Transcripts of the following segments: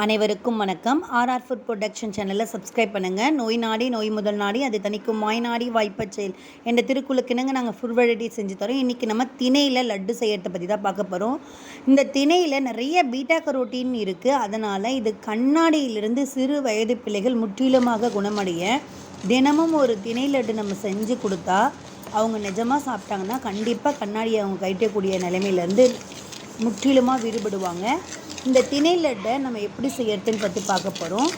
அனைவருக்கும் வணக்கம். RR food production சேனலை சப்ஸ்கிரைப் பண்ணுங்கள். நோய் நாடி நோய் முதல் நாடி அது தணிக்கும் மாய் நாடி வாய்ப்பச் செயல் என்ற திருக்குறளுக்கு நாங்கள் ஃபுட் வெரைட்டி செஞ்சு தரோம். இன்றைக்கி நம்ம திணையில் லட்டு செய்யறதை பற்றி தான் பார்க்க போகிறோம். இந்த திணையில் நிறைய பீட்டா கரோட்டின் இருக்குது. அதனால் இது கண்ணாடியிலிருந்து சிறு வயது பிள்ளைகள் முற்றிலுமாக குணமடைய தினமும் ஒரு திணை லட்டு நம்ம செஞ்சு கொடுத்தா அவங்க நிஜமாக சாப்பிட்டாங்கன்னா கண்டிப்பாக கண்ணாடியை அவங்க கைட்டக்கூடிய நிலைமையிலேருந்து முற்றிலுமாக விடுபடுவாங்க. இந்த திணை லட்டை நம்ம எப்படி செய்யறதுன்னு பற்றி பார்க்க போகிறோம்.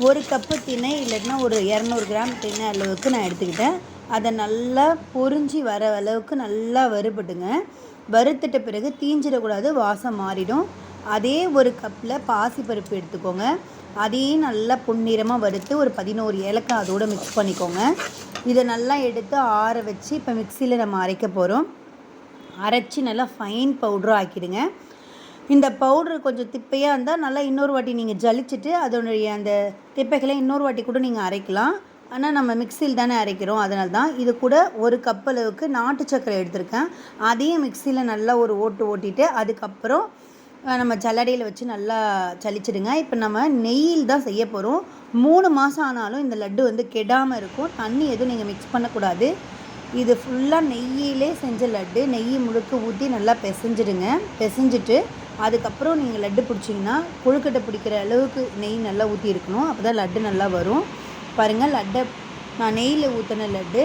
ஒரு கப்பு திணை இல்லைன்னா ஒரு 200 கிராம் திணை அளவுக்கு நான் எடுத்துக்கிட்டேன். அதை நல்லா பொரிஞ்சு வர அளவுக்கு நல்லா வறுபட்டுங்க. வறுத்துட்ட பிறகு தீஞ்சிடக்கூடாது, வாசம் மாறிடும். அதே ஒரு கப்பில் பாசிப்பருப்பு எடுத்துக்கோங்க. அதையும் நல்லா பொன்னிறமாக வறுத்து ஒரு 11 ஏலக்காய் அதோடு மிக்ஸ் பண்ணிக்கோங்க. இதை நல்லா எடுத்து ஆற வச்சு இப்போ மிக்சியில் நம்ம அரைக்க போகிறோம். அரைச்சி நல்லா ஃபைன் பவுடராக ஆக்கிடுங்க. இந்த பவுட்ரு கொஞ்சம் திப்பையாக இருந்தால் நல்லா இன்னொரு வாட்டி நீங்கள் ஜலிச்சுட்டு அதனுடைய அந்த திப்பைகளை இன்னொரு வாட்டி கூட நீங்கள் அரைக்கலாம். ஆனால் நம்ம மிக்சியில் தானே அரைக்கிறோம், அதனால தான். இது கூட ஒரு கப் அளவுக்கு நாட்டு சர்க்கரை எடுத்திருக்கேன். அதையும் மிக்சியில் நல்லா ஒரு ஓட்டிட்டு அதுக்கப்புறம் நம்ம ஜல்லடையில் வச்சு நல்லா சலிச்சிடுங்க. இப்போ நம்ம நெய்யில் தான் செய்ய போகிறோம். 3 மாதம் ஆனாலும் இந்த லட்டு கெடாமல் இருக்கும். தண்ணி எதுவும் நீங்கள் மிக்ஸ் பண்ணக்கூடாது. இது ஃபுல்லாக நெய்யிலே செஞ்ச லட்டு. நெய் முழுக்க ஊற்றி நல்லா பிசைஞ்சிட்டு அதுக்கப்புறம் நீங்கள் லட்டு பிடிச்சிங்கன்னா கொழுக்கட்டை பிடிக்கிற அளவுக்கு நெய் நல்லா ஊற்றி இருக்கணும். அப்போ தான் லட்டு நல்லா வரும். பாருங்கள், லட்டை நான் நெய்யில் ஊற்றின லட்டு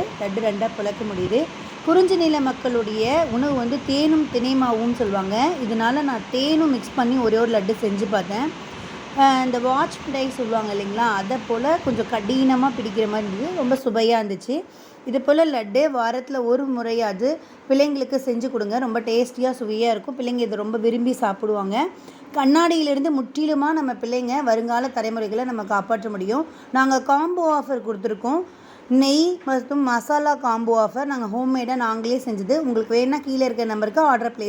2 பிளக்க முடியுது. குறிஞ்சி நில மக்களுடைய உணவு தேனும் திணைமாவும் சொல்லுவாங்க. இதனால் நான் தேனும் மிக்ஸ் பண்ணி ஒரே ஒரு லட்டு செஞ்சு பார்த்தேன். இந்த வாட்ச் மிட்டாய் சொல்லுவாங்க இல்லைங்களா, அதை போல் கொஞ்சம் கடினமாக பிடிக்கிற மாதிரி இருந்தது. ரொம்ப சுவையாக இருந்துச்சு. இது போல் லட்டு வாரத்தில் ஒரு முறையாவது பிள்ளைங்களுக்கு செஞ்சு கொடுங்க. ரொம்ப டேஸ்டியாக சுவையாக இருக்கும். பிள்ளைங்க இதை ரொம்ப விரும்பி சாப்பிடுவாங்க. கண்ணாடியிலிருந்து முற்றிலுமாக நம்ம பிள்ளைங்க வருங்கால தலைமுறைகளை நம்ம காப்பாற்ற முடியும். நாங்கள் காம்போ ஆஃபர் கொடுத்துருக்கோம். நெய் மற்றும் மசாலா காம்போ ஆஃபர் நாங்கள் ஹோம்மேடாக நாங்களே செஞ்சது. உங்களுக்கு வேணால் கீழே இருக்க நம்பருக்கு ஆர்டர் ப்ளேஸ்